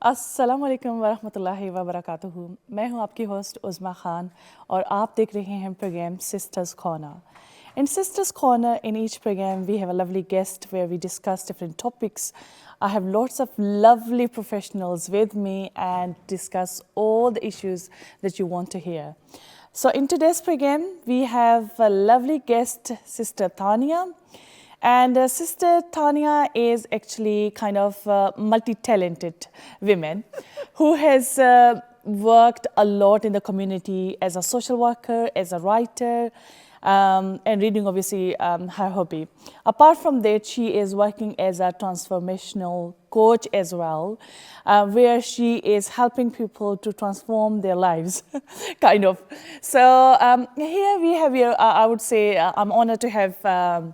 अस्सलाम वालेकुम वरहमतुल्लाहि वबरकातुहू। मैं हूं आपकी होस्ट उज़मा खान और आप देख रहे हैं programme Sisters Corner. In Sisters Corner, in each program, we have a lovely guest where we discuss different topics. I have lots of lovely professionals with me and discuss all the issues that you want to hear. So in today's program, we have a lovely guest, Sister Taniya. And Sister Taniya is actually kind of a multi-talented woman who has worked a lot in the community as a social worker, as a writer, and reading obviously her hobby. Apart from that, she is working as a transformational coach as well, where she is helping people to transform their lives, kind of. So here we have here, I would say, I'm honored to have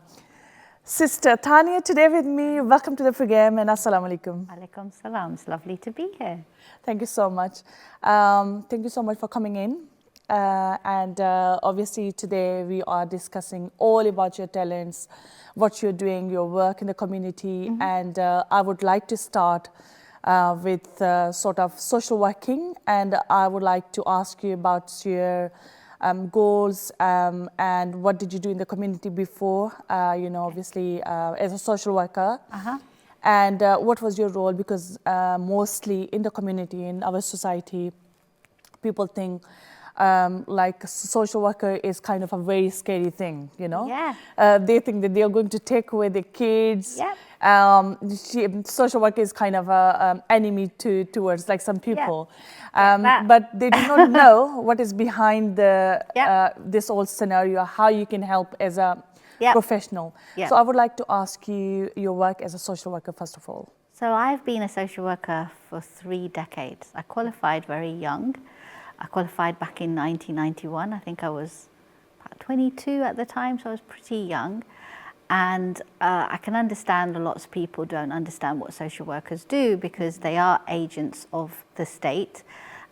Sister Taniya today with me. Welcome to the program and assalamu alaikum. Alaikum salam. It's lovely to be here. Thank you so much. Thank you so much for coming in. And obviously today we are discussing all about your talents, what you're doing, your work in the community. And I would like to start with sort of social working. And I would like to ask you about your goals and what did you do in the community before, obviously as a social worker. And what was your role? Because mostly in the community, in our society, people think like social worker is kind of a very scary thing, you know? Yeah. They think that they are going to take away the kids. Yeah. Social worker is kind of a enemy towards like some people. Yeah. But they do not know what is behind the this whole scenario, how you can help as a professional. So I would like to ask you your work as a social worker, first of all. So I've been a social worker for 3 decades. I qualified very young. I qualified back in 1991. I think I was about 22 at the time, so I was pretty young. And I can understand lots of people don't understand what social workers do because they are agents of the state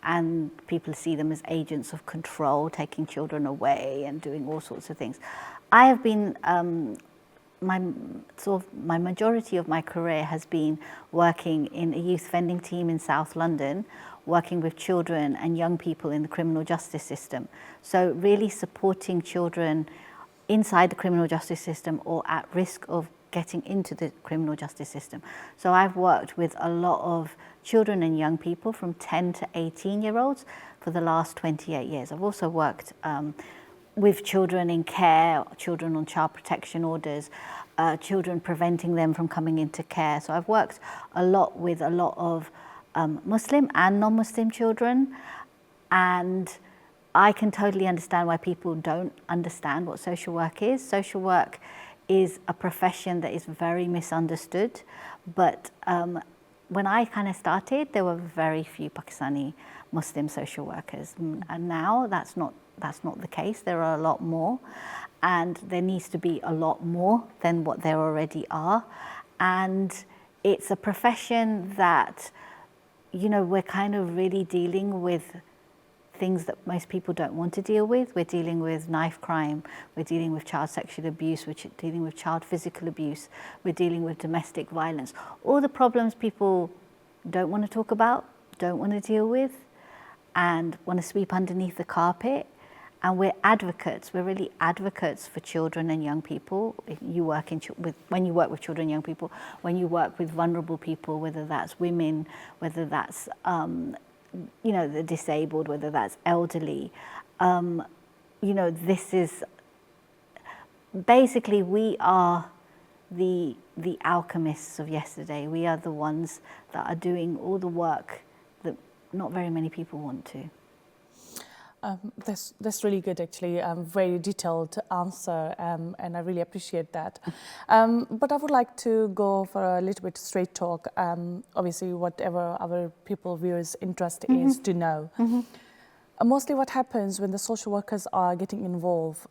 and people see them as agents of control, taking children away and doing all sorts of things. I have been, my majority of my career has been working in a youth offending team in South London, working with children and young people in the criminal justice system. So really supporting children inside the criminal justice system or at risk of getting into the criminal justice system. So I've worked with a lot of children and young people from 10 to 18-year-olds for the last 28 years. I've also worked with children in care, children on child protection orders, children preventing them from coming into care. So I've worked a lot with a lot of Muslim and non-Muslim children, and I can totally understand why people don't understand what social work is. Social work is a profession that is very misunderstood, but when I kind of started, there were very few Pakistani Muslim social workers, and now that's not the case. There are a lot more, and there needs to be a lot more than what there already are. And it's a profession that, you know, we're kind of really dealing with things that most people don't want to deal with. We're dealing with knife crime, we're dealing with child sexual abuse, we're dealing with child physical abuse, we're dealing with domestic violence. All the problems people don't want to talk about, don't want to deal with, and want to sweep underneath the carpet. And we're advocates. We're really advocates for children and young people. When you work with children and young people, when you work with vulnerable people, whether that's women, whether that's the disabled, whether that's elderly, this is basically, we are the alchemists of yesterday. We are the ones that are doing all the work that not very many people want to. That's really good, actually. Very detailed answer, and I really appreciate that. But I would like to go for a little bit straight talk. Obviously, whatever our viewers' interest is to know. Mostly what happens when the social workers are getting involved,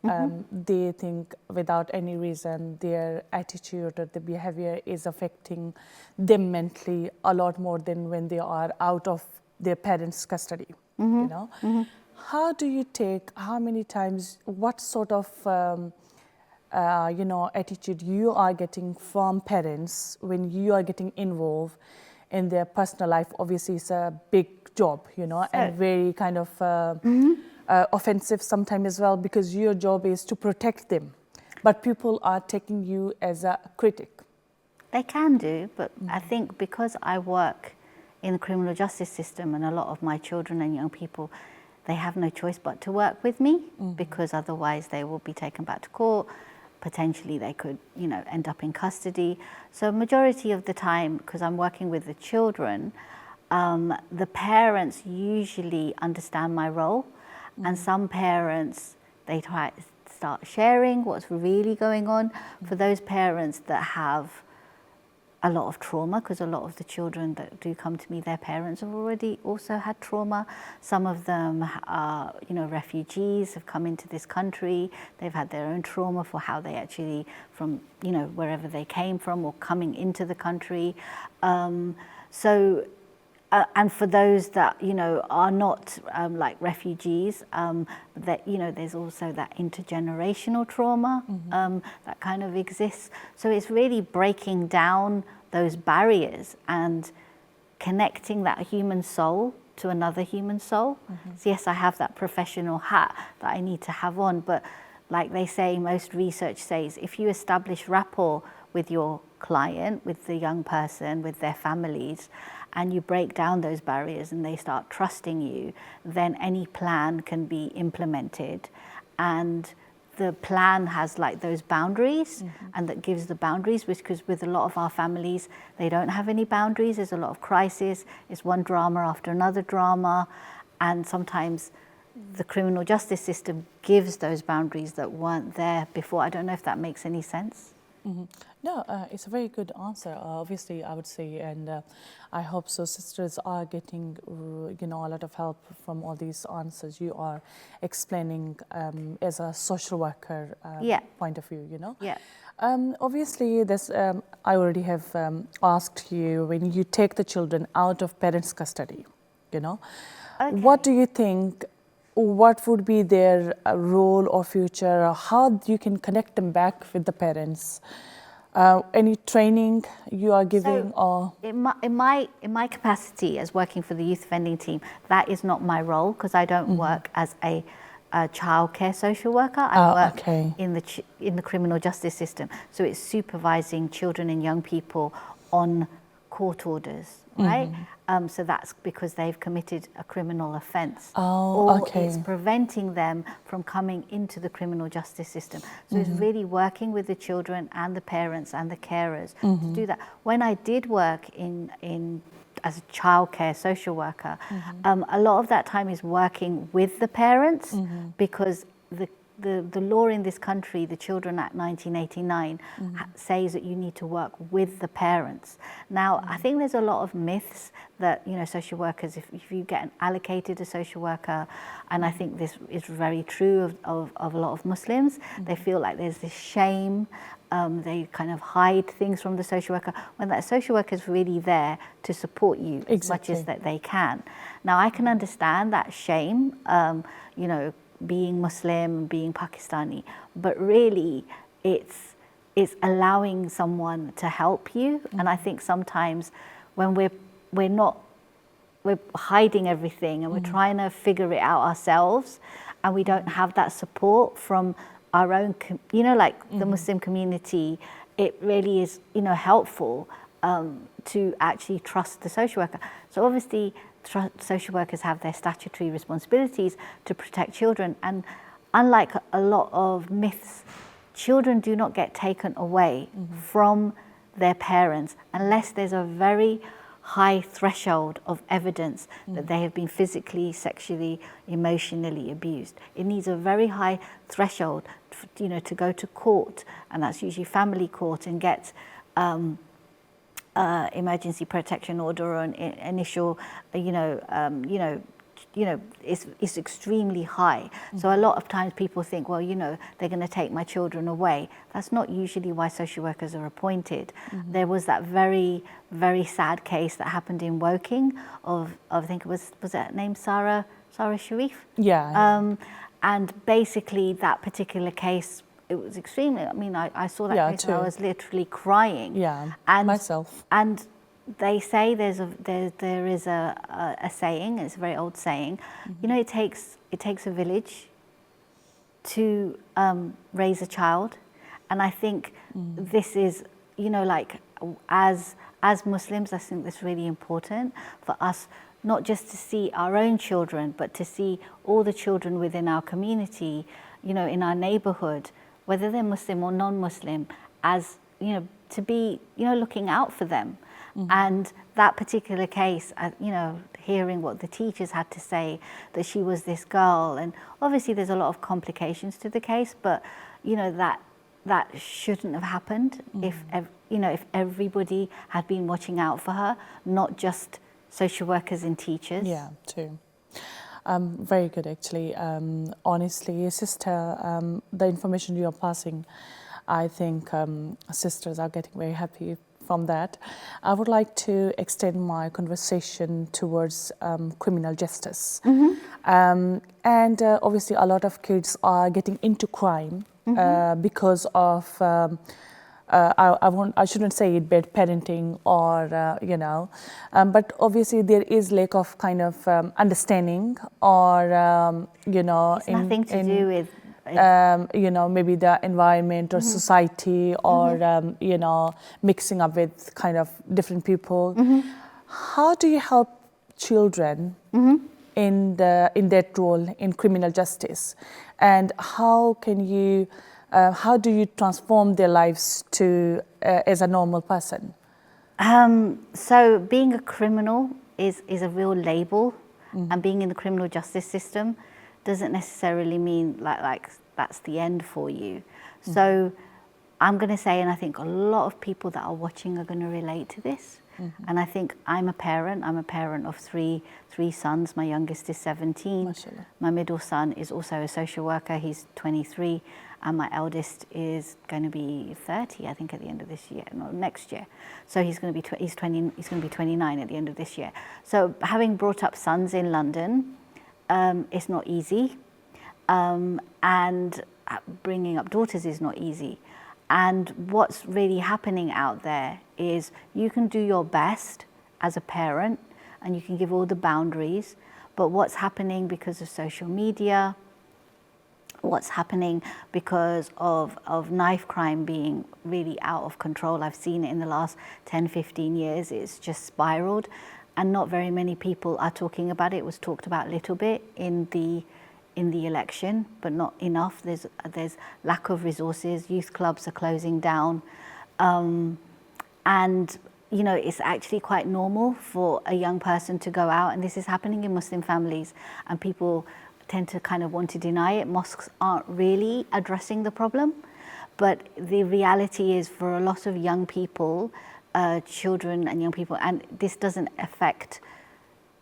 they think without any reason their attitude or the behavior is affecting them mentally a lot more than when they are out of their parents' custody, you know? How do you take, how many times, what sort of, attitude you are getting from parents when you are getting involved in their personal life. Obviously, it's a big job, you know, and very kind of offensive sometimes as well, because your job is to protect them. But people are taking you as a critic. They can do, but I think because I work in the criminal justice system, and a lot of my children and young people, they have no choice but to work with me, because otherwise they will be taken back to court. Potentially they could, you know, end up in custody. So majority of the time, because I'm working with the children, the parents usually understand my role, and some parents, they try to start sharing what's really going on. For those parents that have a lot of trauma, because a lot of the children that do come to me, their parents have already also had trauma. Some of them are, you know, refugees, have come into this country. They've had their own trauma for how they actually, from, you know, wherever they came from or coming into the country. And for those that, you know, are not like refugees, that, you know, there's also that intergenerational trauma that kind of exists. So it's really breaking down those barriers and connecting that human soul to another human soul. So yes, I have that professional hat that I need to have on, but like they say, most research says, if you establish rapport with your client, with the young person, with their families, and you break down those barriers and they start trusting you, then any plan can be implemented. And the plan has like those boundaries, and that gives the boundaries, because with a lot of our families, they don't have any boundaries. There's a lot of crisis. It's one drama after another drama. And sometimes the criminal justice system gives those boundaries that weren't there before. I don't know if that makes any sense. No, it's a very good answer. Obviously, I would say, and I hope so. Sisters are getting, you know, a lot of help from all these answers you are explaining as a social worker point of view. You know. Yeah. Obviously, this I already have asked you, when you take the children out of parents' custody, you know, what do you think? What would be their role or future? Or how you can connect them back with the parents? Any training you are giving? Or in my capacity as working for the youth offending team, that is not my role, because I don't work as a childcare social worker. I work in the criminal justice system. So it's supervising children and young people on court orders, right? So that's because they've committed a criminal offence. It's preventing them from coming into the criminal justice system. So it's really working with the children and the parents and the carers to do that. When I did work as a childcare social worker, a lot of that time is working with the parents, because the law in this country, the Children Act 1989, says that you need to work with the parents. Now, I think there's a lot of myths that, you know, social workers, if you get allocated a social worker, and I think this is very true of a lot of Muslims, they feel like there's this shame. They kind of hide things from the social worker, when that social worker is really there to support you as much as that they can. Now, I can understand that shame, you know, being Muslim, being Pakistani, but really it's allowing someone to help you. And I think sometimes when we're hiding everything and we're trying to figure it out ourselves, and we don't have that support from our own, you know, like the Muslim community, it really is, you know, helpful to actually trust the social worker. So obviously, social workers have their statutory responsibilities to protect children, and unlike a lot of myths, children do not get taken away from their parents unless there's a very high threshold of evidence that they have been physically, sexually, emotionally abused. It needs a very high threshold, you know, to go to court, and that's usually family court, and get emergency protection order or an initial, it's extremely high. So a lot of times people think, well, you know, they're going to take my children away. That's not usually why social workers are appointed. There was that very, very sad case that happened in Woking of I think it was that named Sarah Sharif? Yeah. And basically that particular case, it was extremely, I mean, I saw that case and I was literally crying. Yeah, and myself. And they say there is a saying. It's a very old saying. You know, it takes a village to raise a child, and I think this is, you know, like as Muslims, I think it's really important for us not just to see our own children, but to see all the children within our community, you know, in our neighborhood, whether they're Muslim or non-Muslim, as, you know, to be, you know, looking out for them. And that particular case, you know, hearing what the teachers had to say, that she was this girl, and obviously there's a lot of complications to the case, but, you know, that shouldn't have happened if, you know, if everybody had been watching out for her, not just social workers and teachers. Yeah, too. Very good, actually. Honestly, sister, the information you are passing, I think sisters are getting very happy from that. I would like to extend my conversation towards criminal justice. And obviously a lot of kids are getting into crime because of I shouldn't say it, bad parenting or you know, but obviously there is lack of kind of understanding or you know, It's nothing to do with you know, maybe the environment or society or you know, mixing up with kind of different people. How do you help children in that role in criminal justice, and how can you how do you transform their lives to as a normal person? So being a criminal is a real label, and being in the criminal justice system doesn't necessarily mean like that's the end for you. So I'm going to say, and I think a lot of people that are watching are going to relate to this. And I think I'm a parent of three sons. My youngest is 17. Mashallah. My middle son is also a social worker. He's 23. And my eldest is going to be 30, I think, at the end of this year, no, next year. So he's going to be he's going to be 29 at the end of this year. So having brought up sons in London, it's not easy, and bringing up daughters is not easy. And what's really happening out there is you can do your best as a parent, and you can give all the boundaries. But what's happening because of social media, what's happening because of knife crime being really out of control. I've seen it in the last 10, 15 years. It's just spiraled, and not very many people are talking about it. It was talked about a little bit in the election, but not enough. There's lack of resources. Youth clubs are closing down, and you know, it's actually quite normal for a young person to go out, and this is happening in Muslim families, and people tend to kind of want to deny it. Mosques aren't really addressing the problem, but the reality is for a lot of young people, children and young people, and this doesn't affect,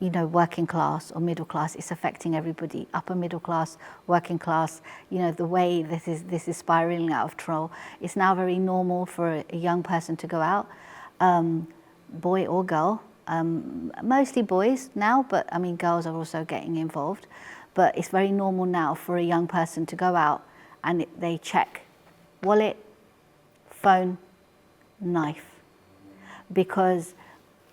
you know, working class or middle class. It's affecting everybody, upper middle class, working class. You know, the way this is spiraling out of control. It's now very normal for a young person to go out, boy or girl, mostly boys now, but I mean girls are also getting involved. But it's very normal now for a young person to go out and they check wallet, phone, knife, because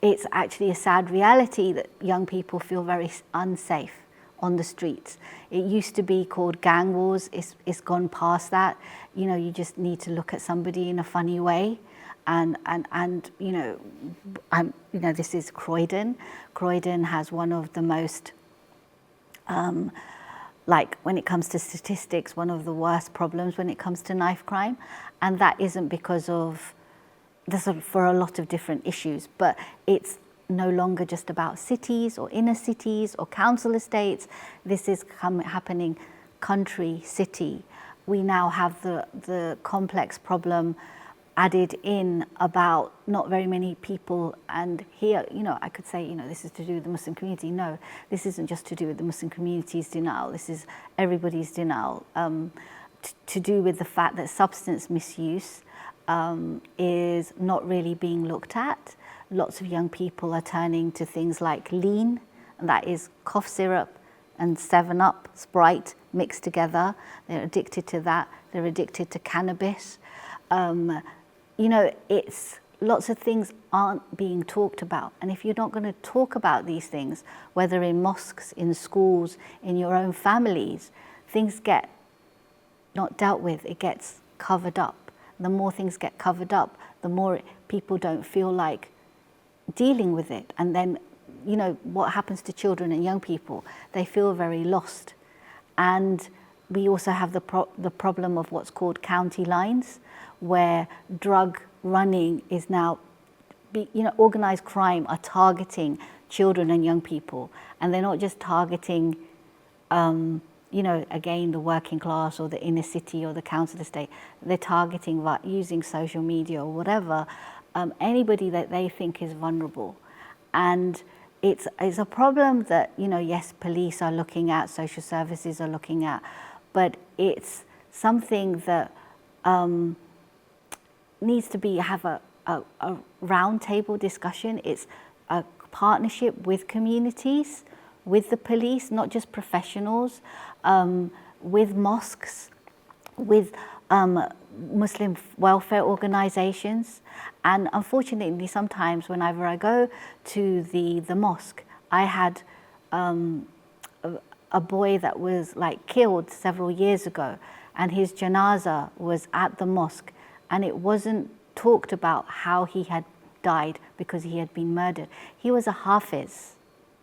it's actually a sad reality that young people feel very unsafe on the streets. It used to be called gang wars. It's gone past that. You know, you just need to look at somebody in a funny way. And you know, this is Croydon. Croydon has one of the most like when it comes to statistics, one of the worst problems when it comes to knife crime. And that isn't because of, for a lot of different issues, but it's no longer just about cities or inner cities or council estates. This is happening country, city. We now have the complex problem added in about not very many people. And here, you know, I could say, you know, this is to do with the Muslim community. No, this isn't just to do with the Muslim community's denial. This is everybody's denial, to do with the fact that substance misuse is not really being looked at. Lots of young people are turning to things like lean, and that is cough syrup and 7-Up, Sprite mixed together. They're addicted to that. They're addicted to cannabis. You know, it's lots of things aren't being talked about. And if you're not going to talk about these things, whether in mosques, in schools, in your own families, things get not dealt with, it gets covered up. The more things get covered up, the more people don't feel like dealing with it. And then, you know, what happens to children and young people? They feel very lost. And we also have the problem of what's called county lines, where drug running is now, organised crime are targeting children and young people. And they're not just targeting, again, the working class or the inner city or the council estate. They're targeting, using social media or whatever, anybody that they think is vulnerable. And it's a problem that, yes, police are looking at, social services are looking at, but it's something that needs to have a round table discussion. It's a partnership with communities, with the police, not just professionals, with mosques, with Muslim welfare organizations. And unfortunately, sometimes whenever I go to the mosque, I had a boy that was killed several years ago, and his janazah was at the mosque, and it wasn't talked about how he had died because he had been murdered. He was a hafiz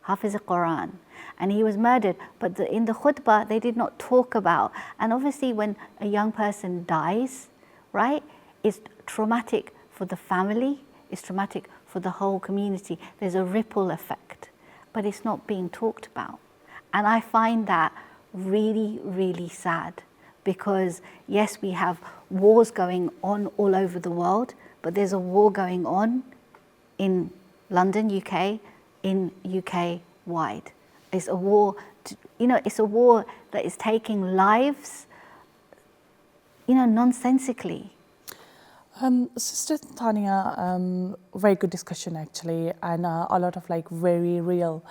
of Quran, and he was murdered, but in the khutbah they did not talk about. And obviously when a young person dies, right, it's traumatic for the family, it's traumatic for the whole community. There's a ripple effect, but it's not being talked about. And I find that really, really sad, because yes, we have wars going on all over the world, but there's a war going on in London, UK, in UK wide. It's a war, it's a war that is taking lives, nonsensically. Sister Taniya, very good discussion actually, and a lot of very real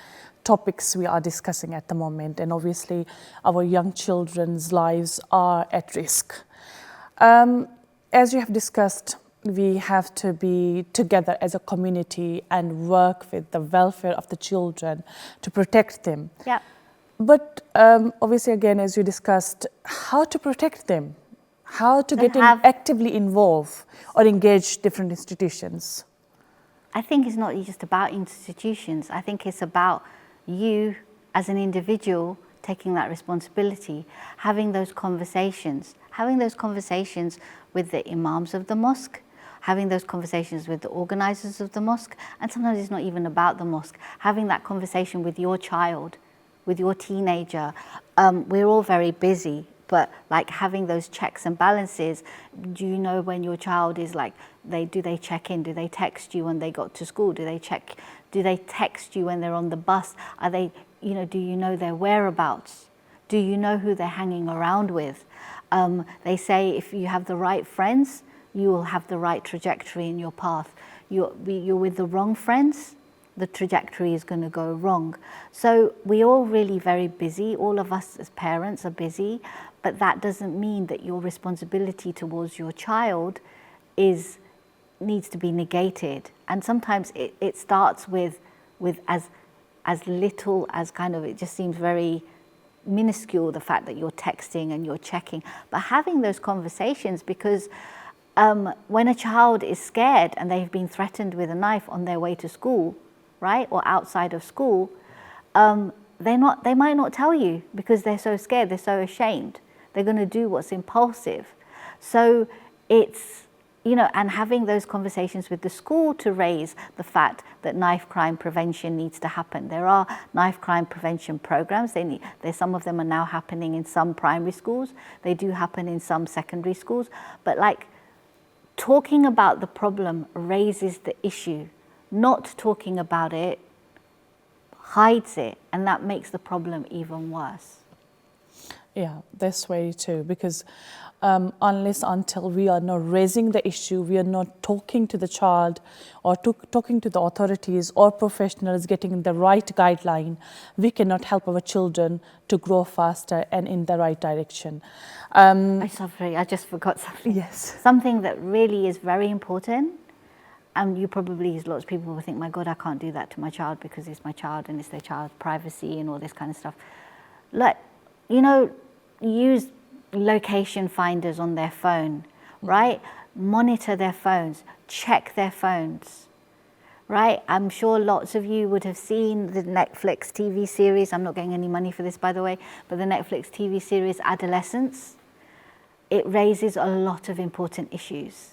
topics we are discussing at the moment, and obviously our young children's lives are at risk. As you have discussed, we have to be together as a community and work with the welfare of the children to protect them. Yeah. But obviously, again, as you discussed, how to protect them, how to get actively involved or engage different institutions. I think it's not just about institutions. I think it's about you as an individual taking that responsibility, having those conversations with the imams of the mosque, having those conversations with the organizers of the mosque, and sometimes it's not even about the mosque, having that conversation with your child, with your teenager. We're all very busy, but having those checks and balances. Do you know when your child is do they check in? Do they text you when they got to school? Do they text you when they're on the bus? Are they, do you know their whereabouts? Do you know who they're hanging around with? They say if you have the right friends, you will have the right trajectory in your path. You're with the wrong friends, the trajectory is going to go wrong. So we're all really very busy. All of us as parents are busy, but that doesn't mean that your responsibility towards your child needs to be negated. And sometimes it starts with as little as it just seems very minuscule, the fact that you're texting and you're checking, but having those conversations, because when a child is scared and they've been threatened with a knife on their way to school, right, or outside of school, they might not tell you because they're so scared, they're so ashamed. They're going to do what's impulsive. So it's, and having those conversations with the school to raise the fact that knife crime prevention needs to happen. There are knife crime prevention programs. Some of them are now happening in some primary schools. They do happen in some secondary schools. But talking about the problem raises the issue. Not talking about it hides it, and that makes the problem even worse. Yeah, that's very true, because unless until we are not raising the issue, we are not talking to the child or talking to the authorities or professionals, getting the right guideline, we cannot help our children to grow faster and in the right direction. I'm sorry, I just forgot something. Yes. Something that really is very important. and you probably, lots of people will think, my God, I can't do that to my child because it's my child and it's their child's privacy and all this kind of stuff. Like, you know, use location finders on their phone, right? Monitor their phones, check their phones, right? I'm sure lots of you would have seen the Netflix TV series. I'm not getting any money for this, by the way, but the Netflix TV series Adolescence. It raises a lot of important issues.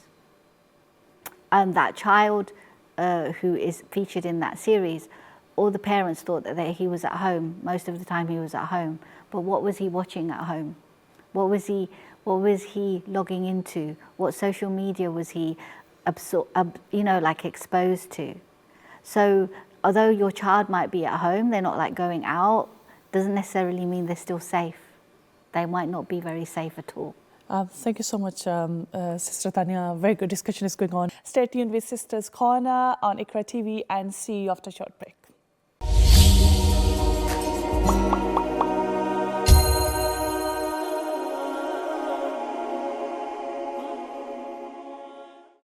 That child who is featured in that series, all the parents thought that he was at home. Most of the time he was at home. But what was he watching at home? What was he logging into? What social media was he exposed to? So although your child might be at home, they're not like going out, doesn't necessarily mean they're still safe. They might not be very safe at all. Thank you so much, Sister Taniya. Very good discussion is going on. Stay tuned with Sisters Corner on IQRA TV and see you after a short break.